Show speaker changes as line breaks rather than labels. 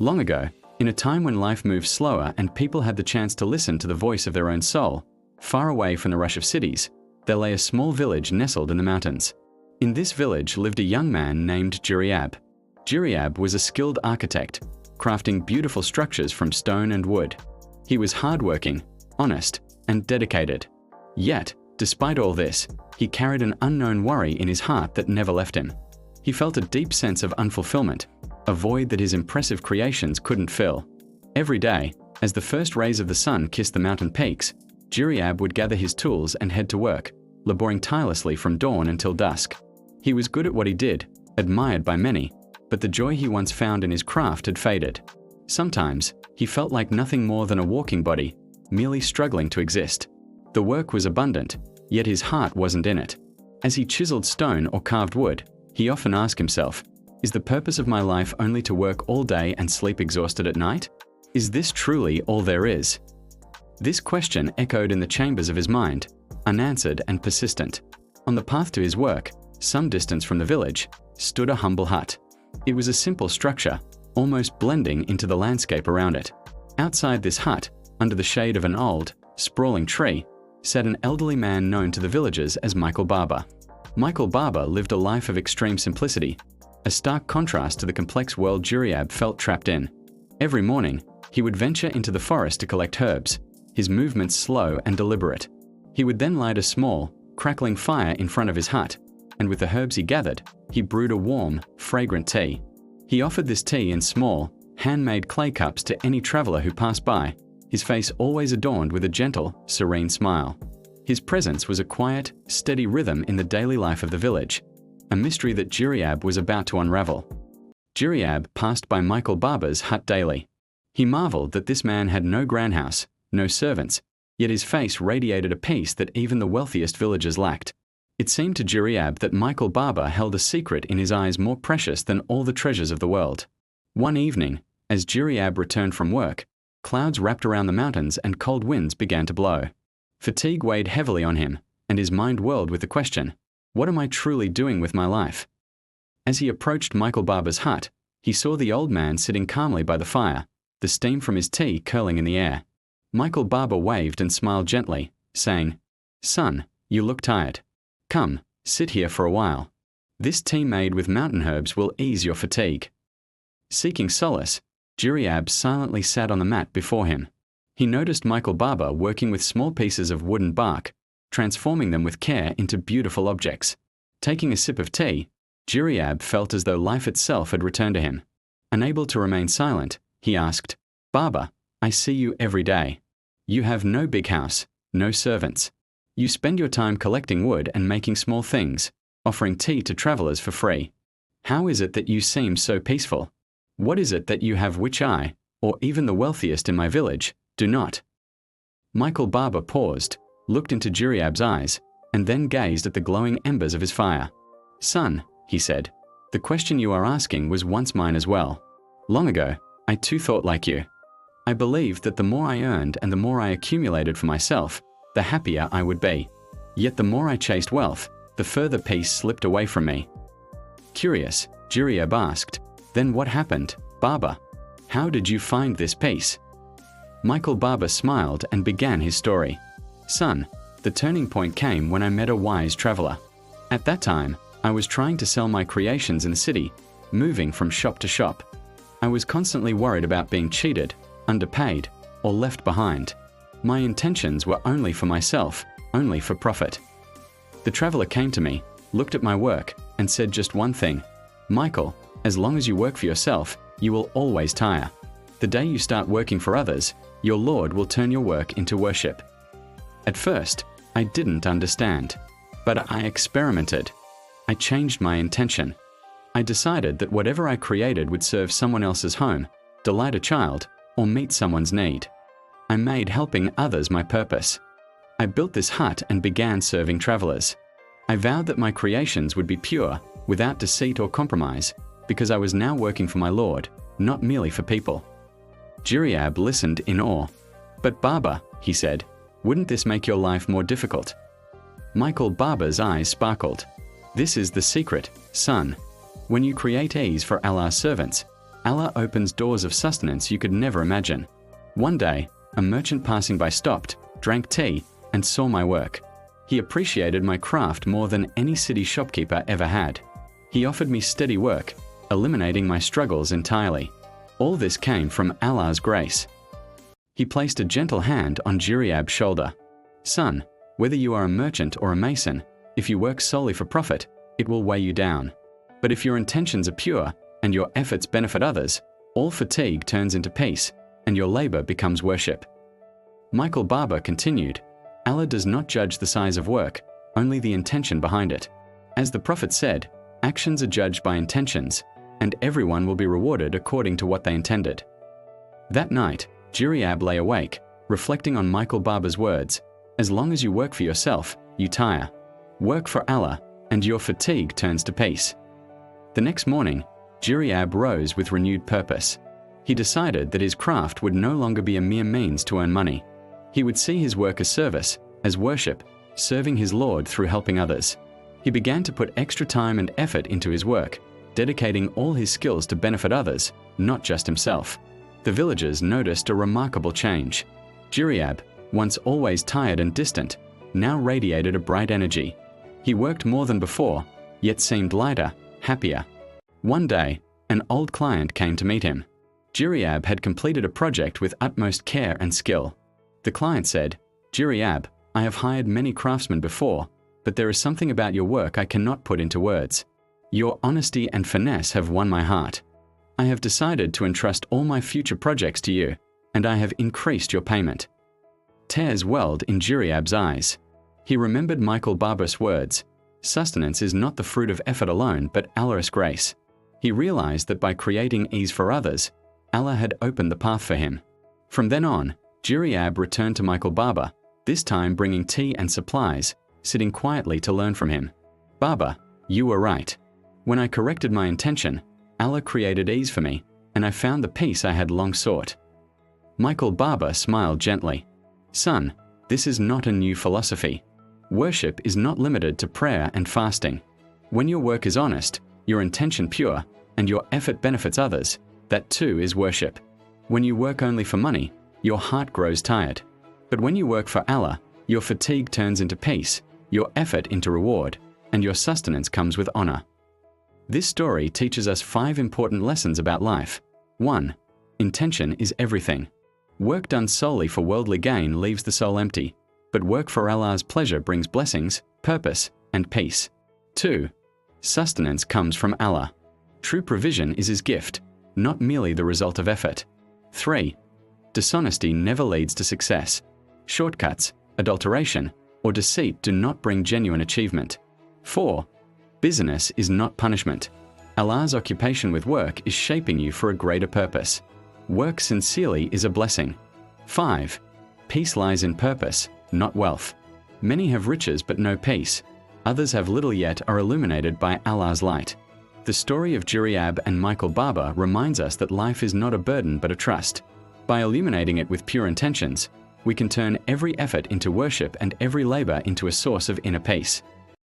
Long ago, in a time when life moved slower and people had the chance to listen to the voice of their own soul, far away from the rush of cities, there lay a small village nestled in the mountains. In this village lived a young man named Jiriyab. Jiriyab was a skilled architect, crafting beautiful structures from stone and wood. He was hardworking, honest, and dedicated. Yet, despite all this, he carried an unknown worry in his heart that never left him. He felt a deep sense of unfulfillment, a void that his impressive creations couldn't fill. Every day, as the first rays of the sun kissed the mountain peaks, Jiriyab would gather his tools and head to work, laboring tirelessly from dawn until dusk. He was good at what he did, admired by many, but the joy he once found in his craft had faded. Sometimes, he felt like nothing more than a walking body, merely struggling to exist. The work was abundant, yet his heart wasn't in it. As he chiseled stone or carved wood, he often asked himself, "Is the purpose of my life only to work all day and sleep exhausted at night? Is this truly all there is?" This question echoed in the chambers of his mind, unanswered and persistent. On the path to his work, some distance from the village, stood a humble hut. It was a simple structure, almost blending into the landscape around it. Outside this hut, under the shade of an old, sprawling tree, sat an elderly man known to the villagers as Michael Barber. Michael Barber lived a life of extreme simplicity, a stark contrast to the complex world Jiriyab felt trapped in. Every morning, he would venture into the forest to collect herbs, his movements slow and deliberate. He would then light a small, crackling fire in front of his hut, and with the herbs he gathered, he brewed a warm, fragrant tea. He offered this tea in small, handmade clay cups to any traveler who passed by, his face always adorned with a gentle, serene smile. His presence was a quiet, steady rhythm in the daily life of the village, a mystery that Jiriyab was about to unravel. Jiriyab passed by Michael Barber's hut daily. He marveled that this man had no grandhouse, no servants, yet his face radiated a peace that even the wealthiest villagers lacked. It seemed to Jiriyab that Michael Barber held a secret in his eyes more precious than all the treasures of the world. One evening, as Jiriyab returned from work, clouds wrapped around the mountains and cold winds began to blow. Fatigue weighed heavily on him, and his mind whirled with the question, "What am I truly doing with my life?" As he approached Michael Barber's hut, he saw the old man sitting calmly by the fire, the steam from his tea curling in the air. Michael Barber waved and smiled gently, saying, "Son, you look tired. Come, sit here for a while. This tea made with mountain herbs will ease your fatigue." Seeking solace, Jiriyab silently sat on the mat before him. He noticed Michael Barber working with small pieces of wood and bark, transforming them with care into beautiful objects. Taking a sip of tea, Jiriyab felt as though life itself had returned to him. Unable to remain silent, he asked, "Barber, I see you every day. You have no big house, no servants. You spend your time collecting wood and making small things, offering tea to travelers for free. How is it that you seem so peaceful? What is it that you have which I, or even the wealthiest in my village, do not?" Michael Barber paused, looked into Jiriyab's eyes, and then gazed at the glowing embers of his fire. "Son," he said, "the question you are asking was once mine as well. Long ago, I too thought like you. I believed that the more I earned and the more I accumulated for myself, the happier I would be. Yet the more I chased wealth, the further peace slipped away from me." Curious, Jiriyab asked, "Then what happened, Barber? How did you find this peace?" Michael Barber smiled and began his story. "Son, the turning point came when I met a wise traveler. At that time, I was trying to sell my creations in the city, moving from shop to shop. I was constantly worried about being cheated, underpaid, or left behind. My intentions were only for myself, only for profit. The traveler came to me, looked at my work, and said just one thing, 'Michael, as long as you work for yourself, you will always tire. The day you start working for others, your Lord will turn your work into worship.' At first, I didn't understand, but I experimented. I changed my intention. I decided that whatever I created would serve someone else's home, delight a child, or meet someone's need. I made helping others my purpose. I built this hut and began serving travelers. I vowed that my creations would be pure, without deceit or compromise, because I was now working for my Lord, not merely for people." Jiriyab listened in awe. "But Barber," he said, "wouldn't this make your life more difficult?" Michael Barber's eyes sparkled. "This is the secret, son. When you create ease for Allah's servants, Allah opens doors of sustenance you could never imagine. One day, a merchant passing by stopped, drank tea, and saw my work. He appreciated my craft more than any city shopkeeper ever had. He offered me steady work, eliminating my struggles entirely. All this came from Allah's grace. He placed a gentle hand on Jiriyab's shoulder. Son, whether you are a merchant or a mason, if you work solely for profit, it will weigh you down. But if your intentions are pure and your efforts benefit others, all fatigue turns into peace, and your labor becomes worship. Michael Barber continued, Allah does not judge the size of work, only the intention behind it. As the Prophet said, actions are judged by intentions, and everyone will be rewarded according to what they intended. That night, Jiriyab lay awake, reflecting on Michael Barber's words, as long as you work for yourself, you tire. Work for Allah, and your fatigue turns to peace. The next morning, Jiriyab rose with renewed purpose. He decided that his craft would no longer be a mere means to earn money. He would see his work as service, as worship, serving his Lord through helping others. He began to put extra time and effort into his work, dedicating all his skills to benefit others, not just himself. The villagers noticed a remarkable change. Jiriyab, once always tired and distant, now radiated a bright energy. He worked more than before, yet seemed lighter, happier. One day, an old client came to meet him. Jiriyab had completed a project with utmost care and skill. The client said, "Jiriyab, I have hired many craftsmen before, but there is something about your work I cannot put into words. Your honesty and finesse have won my heart. I have decided to entrust all my future projects to you, and I have increased your payment." Tears welled in Jiriyab's eyes. He remembered Michael Barber's words, "Sustenance is not the fruit of effort alone, but Allah's grace." He realized that by creating ease for others, Allah had opened the path for him. From then on, Jiriyab returned to Michael Barber, this time bringing tea and supplies, sitting quietly to learn from him. "Barber, you were right. When I corrected my intention, Allah created ease for me, and I found the peace I had long sought." Michael Barber smiled gently. "Son, this is not a new philosophy. Worship is not limited to prayer and fasting. When your work is honest, your intention pure, and your effort benefits others, that too is worship. When you work only for money, your heart grows tired. But when you work for Allah, your fatigue turns into peace, your effort into reward, and your sustenance comes with honor." This story teaches us 5 important lessons about life. 1. Intention is everything. Work done solely for worldly gain leaves the soul empty, but work for Allah's pleasure brings blessings, purpose, and peace. 2. Sustenance comes from Allah. True provision is His gift, not merely the result of effort. 3. Dishonesty never leads to success. Shortcuts, adulteration, or deceit do not bring genuine achievement. 4. Busyness is not punishment. Allah's occupation with work is shaping you for a greater purpose. Work sincerely is a blessing. 5. Peace lies in purpose, not wealth. Many have riches but no peace. Others have little yet are illuminated by Allah's light. The story of Jiriyab and Michael Barber reminds us that life is not a burden but a trust. By illuminating it with pure intentions, we can turn every effort into worship and every labor into a source of inner peace.